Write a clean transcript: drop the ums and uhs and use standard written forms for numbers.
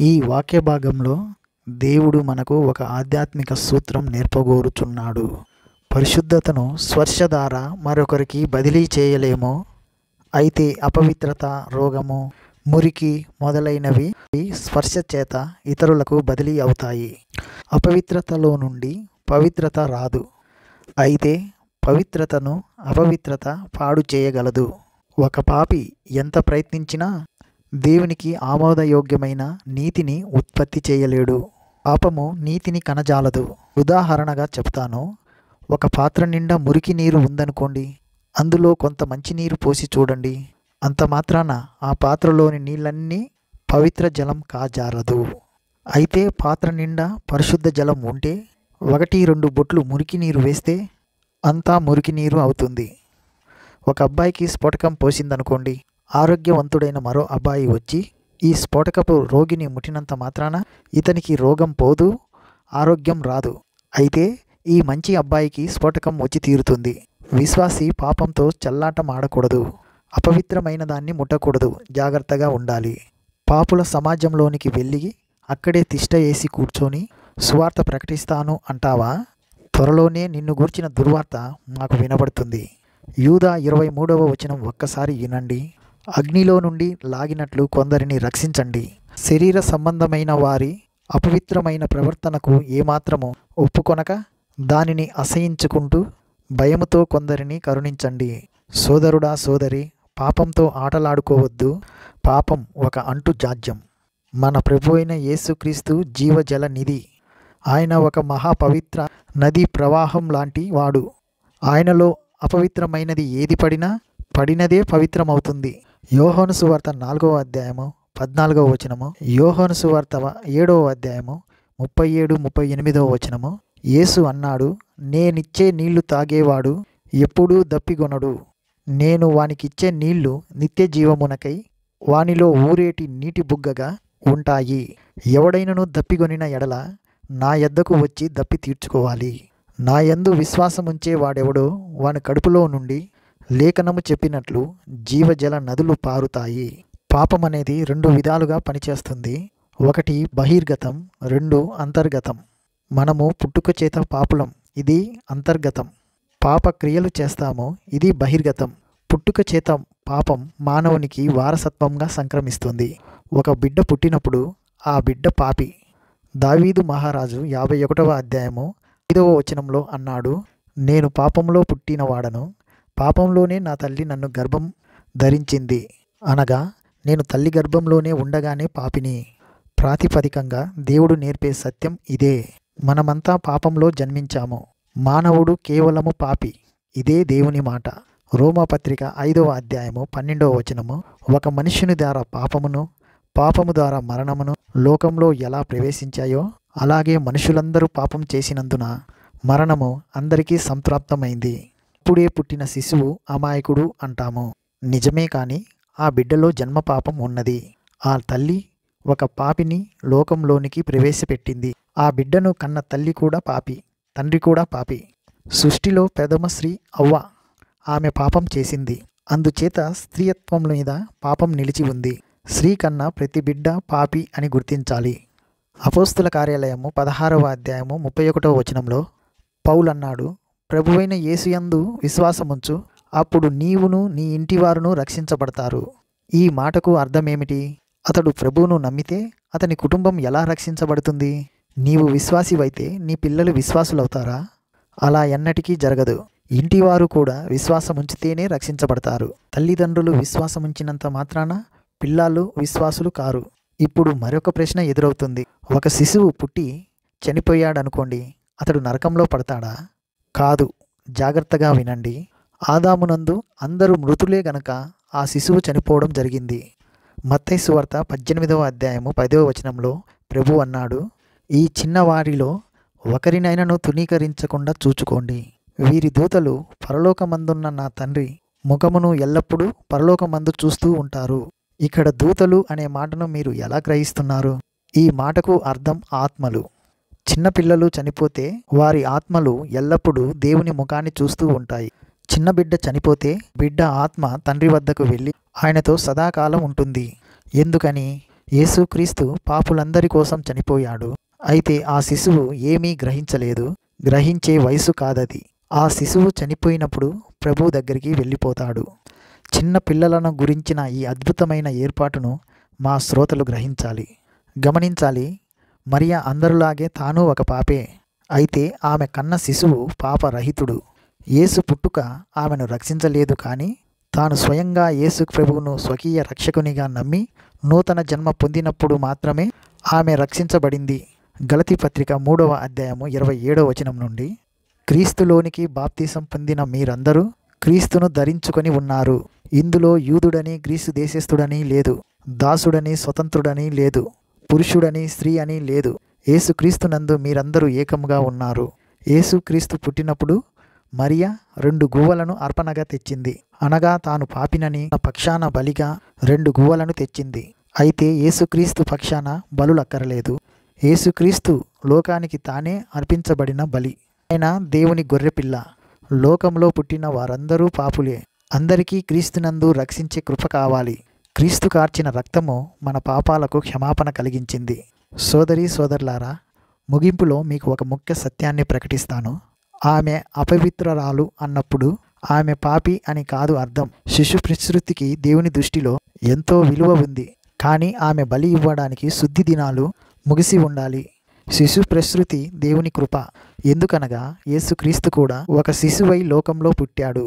ఈ వాక్య భాగంలో దేవుడు మనకు ఒక ఆధ్యాత్మిక సూత్రం నేర్పగోరుచున్నాడు. పరిశుద్ధతను స్పర్శ ద్వారా మరొకరికి బదిలీ చేయలేము. అయితే అపవిత్రత, రోగము, మురికి మొదలైనవి స్పర్శ చేత ఇతరులకు బదిలీ అవుతాయి. అపవిత్రతలో నుండి పవిత్రత రాదు. అయితే పవిత్రతను అపవిత్రత పాడు చేయగలదు. ఒక పాపి ఎంత ప్రయత్నించినా దేవునికి ఆమోదయోగ్యమైన నీతిని ఉత్పత్తి చేయలేడు. పాపము నీతిని కనజాలదు. ఉదాహరణగా చెప్తాను. ఒక పాత్ర నిండా మురికి నీరు ఉందనుకోండి. అందులో కొంత మంచినీరు పోసి చూడండి. అంత మాత్రాన ఆ పాత్రలోని నీళ్ళన్నీ పవిత్ర జలం కాజారదు. అయితే పాత్ర నిండా పరిశుద్ధ జలం ఉంటే 1-2 బొట్లు మురికి నీరు వేస్తే అంతా మురికి నీరు అవుతుంది. ఒక అబ్బాయికి స్ఫోటకం పోసిందనుకోండి. ఆరోగ్యవంతుడైన మరో అబ్బాయి వచ్చి ఈ స్ఫోటకపు రోగిని ముట్టినంత మాత్రాన ఇతనికి రోగం పోదు, ఆరోగ్యం రాదు. అయితే ఈ మంచి అబ్బాయికి స్ఫోటకం వచ్చి తీరుతుంది. విశ్వాసి పాపంతో చెల్లాటం ఆడకూడదు. అపవిత్రమైన దాన్ని ముట్టకూడదు. జాగ్రత్తగా ఉండాలి. పాపుల సమాజంలోనికి వెళ్ళి అక్కడే తిష్ట వేసి కూర్చొని సువార్త ప్రకటిస్తాను అంటావా? త్వరలోనే నిన్ను గూర్చిన దుర్వార్త మాకు వినబడుతుంది. యూదా 23వ వచనం ఒక్కసారి వినండి. అగ్నిలో నుండి లాగినట్లు కొందరిని రక్షించండి. శరీర సంబంధమైన వారి అపవిత్రమైన ప్రవర్తనకు ఏమాత్రము ఒప్పుకొనక దానిని అసహించుకుంటూ భయముతో కొందరిని కరుణించండి. సోదరుడా, సోదరి, పాపంతో ఆటలాడుకోవద్దు. పాపం ఒక అంటు జాడ్యం. మన ప్రభు అయిన యేసుక్రీస్తు జీవజల నిధి. ఆయన ఒక మహాపవిత్ర నదీ ప్రవాహం లాంటి వాడు. ఆయనలో అపవిత్రమైనది ఏది పడినదే పవిత్రమవుతుంది. యోహాను సువార్త 4వ అధ్యాయము 14వ వచనము, యోహాను సువార్త 7వ అధ్యాయము 37-38వ వచనము. యేసు అన్నాడు, నేనిచ్చే నీళ్లు తాగేవాడు ఎప్పుడూ దప్పిగొనడు. నేను వానికిచ్చే నీళ్లు నిత్య జీవమునకై వానిలో ఊరేటి నీటి బుగ్గగా ఉంటాయి. ఎవడైనను దప్పిగొనిన ఎడల నా యొద్దకు వచ్చి దప్పి తీర్చుకోవాలి. నా యందు విశ్వాసముంచే వాడెవడో వాని కడుపులో నుండి లేఖనము చెప్పినట్లు జీవజల నదులు పారుతాయి. పాపం అనేది 2 విధాలుగా పనిచేస్తుంది. ఒకటి బహిర్గతం, 2 అంతర్గతం. మనము పుట్టుక చేత పాపులం, ఇది అంతర్గతం. పాప క్రియలు చేస్తాము, ఇది బహిర్గతం. పుట్టుక చేత పాపం మానవునికి వారసత్వంగా సంక్రమిస్తుంది. ఒక బిడ్డ పుట్టినప్పుడు ఆ బిడ్డ పాపి. దావీదు మహారాజు 51వ అధ్యాయము 5వ వచనంలో అన్నాడు, నేను పాపంలో పుట్టినవాడను, పాపంలోనే నా తల్లి నన్ను గర్భం ధరించింది. అనగా నేను తల్లి గర్భంలోనే ఉండగానే పాపిని. ప్రాతిపదికంగా దేవుడు నేర్పే సత్యం ఇదే. మనమంతా పాపంలో జన్మించాము. మానవుడు కేవలము పాపి. ఇదే దేవుని మాట. రోమాపత్రిక 5వ అధ్యాయము 12వ వచనము, ఒక మనుష్యుని ద్వారా పాపము ద్వారా మరణమును లోకంలో ఎలా ప్రవేశించాయో అలాగే మనుషులందరూ పాపం చేసినందున మరణము అందరికీ సంప్రాప్తమైంది. ఇప్పుడే పుట్టిన శిశువు అమాయకుడు అంటాము. నిజమే, కానీ ఆ బిడ్డలో జన్మ పాపం ఉన్నది. ఆ తల్లి ఒక పాపిని లోకంలోనికి ప్రవేశపెట్టింది. ఆ బిడ్డను కన్న తల్లి కూడా పాపి, తండ్రి కూడా పాపి. సృష్టిలో ప్రథమ స్త్రీ అవ్వ. ఆమె పాపం చేసింది. అందుచేత స్త్రీత్వం మీద పాపం నిలిచి ఉంది. స్త్రీ కన్నా ప్రతి బిడ్డ పాపి అని గుర్తించాలి. అపోస్తుల కార్యాలయము 16వ అధ్యాయము 31వ వచనంలో పౌలు అన్నాడు, ప్రభువైన యేసుయందు విశ్వాసముంచు, అప్పుడు నీవును నీ ఇంటివారును రక్షించబడతారు. ఈ మాటకు అర్థమేమిటి? అతడు ప్రభువును నమ్మితే అతని కుటుంబం ఎలా రక్షించబడుతుంది? నీవు విశ్వాసివైతే నీ పిల్లలు విశ్వాసులవుతారా? అలా ఎన్నటికీ జరగదు. ఇంటివారు కూడా విశ్వాసముంచితేనే రక్షించబడతారు. తల్లిదండ్రులు విశ్వాసముంచినంత మాత్రాన పిల్లలు విశ్వాసులు కారు. ఇప్పుడు మరొక ప్రశ్న ఎదురవుతుంది. ఒక శిశువు పుట్టి చనిపోయాడనుకోండి, అతడు నరకంలో పడతాడా? కాదు. జాగ్రత్తగా వినండి. ఆదామునందు అందరూ మృతులే గనక ఆ శిశువు చనిపోవడం జరిగింది. మత్తయి సువార్త 18వ అధ్యాయము 10వ వచనంలో ప్రభు అన్నాడు, ఈ చిన్నవారిలో ఒకరినైనను తునీకరించకుండా చూచుకోండి. వీరి దూతలు పరలోకమందున్న నా తండ్రి ముఖమును ఎల్లప్పుడూ పరలోకమందు చూస్తూ ఉంటారు. ఇక్కడ దూతలు అనే మాటను మీరు ఎలా గ్రహిస్తున్నారు? ఈ మాటకు అర్థం ఆత్మలు. చిన్నపిల్లలు చనిపోతే వారి ఆత్మలు ఎల్లప్పుడూ దేవుని ముఖాన్ని చూస్తూ ఉంటాయి. చిన్న బిడ్డ చనిపోతే బిడ్డ ఆత్మ తండ్రి వద్దకు వెళ్ళి ఆయనతో సదాకాలం ఉంటుంది. ఎందుకని? యేసుక్రీస్తు పాపులందరి కోసం చనిపోయాడు. అయితే ఆ శిశువు ఏమీ గ్రహించలేదు. గ్రహించే వయసు కాదది. ఆ శిశువు చనిపోయినప్పుడు ప్రభువు దగ్గరికి వెళ్ళిపోతాడు. చిన్న పిల్లలను గురించిన ఈ అద్భుతమైన ఏర్పాటును మా శ్రోతలు గ్రహించాలి, గమనించాలి. మరియా అందరిలాగే తాను ఒక పాపే. అయితే ఆమె కన్న శిశువు పాపరహితుడు. యేసు పుట్టుక ఆమెను రక్షించలేదు, కానీ తాను స్వయంగా యేసు ప్రభువును స్వకీయ రక్షకునిగా నమ్మి నూతన జన్మ పొందినప్పుడు మాత్రమే ఆమె రక్షించబడింది. గలతీ పత్రిక 3వ అధ్యాయము 27వ వచనం నుండి, క్రీస్తులోనికి బాప్తీసం పొందిన మీరందరూ క్రీస్తును ధరించుకొని ఉన్నారు. ఇందులో యూదుడని గ్రీసు దేశస్థుడని లేదు, దాసుడని స్వతంత్రుడని లేదు, పురుషుడని స్త్రీ అని లేదు. యేసుక్రీస్తునందు మీరందరూ ఏకముగా ఉన్నారు. యేసుక్రీస్తు పుట్టినప్పుడు మరియ 2 గువ్వలను అర్పణగా తెచ్చింది. అనగా తాను పాపినని పక్షాన బలిగా 2 గువ్వలను తెచ్చింది. అయితే యేసుక్రీస్తు పక్షాన బలులక్కరలేదు. యేసుక్రీస్తు లోకానికి తానే అర్పించబడిన బలి. ఆయన దేవుని గొర్రెపిల్ల. లోకంలో పుట్టిన వారందరూ పాపులే. అందరికీ క్రీస్తునందు రక్షించే కృప కావాలి. క్రీస్తు కార్చిన రక్తము మన పాపాలకు క్షమాపణ కలిగించింది. సోదరీ సోదరులారా, ముగింపులో మీకు ఒక ముఖ్య సత్యాన్ని ప్రకటిస్తాను. ఆమె అపవిత్రురాలు అన్నప్పుడు ఆమె పాపి అని కాదు అర్థం. శిశు ప్రసృతికి దేవుని దృష్టిలో ఎంతో విలువ ఉంది. కానీ ఆమె బలి ఇవ్వడానికి శుద్ధి దినాలు ముగిసి ఉండాలి. శిశు ప్రసృతి దేవుని కృప. ఎందుకనగా యేసుక్రీస్తు కూడా ఒక శిశువై లోకంలో పుట్టాడు.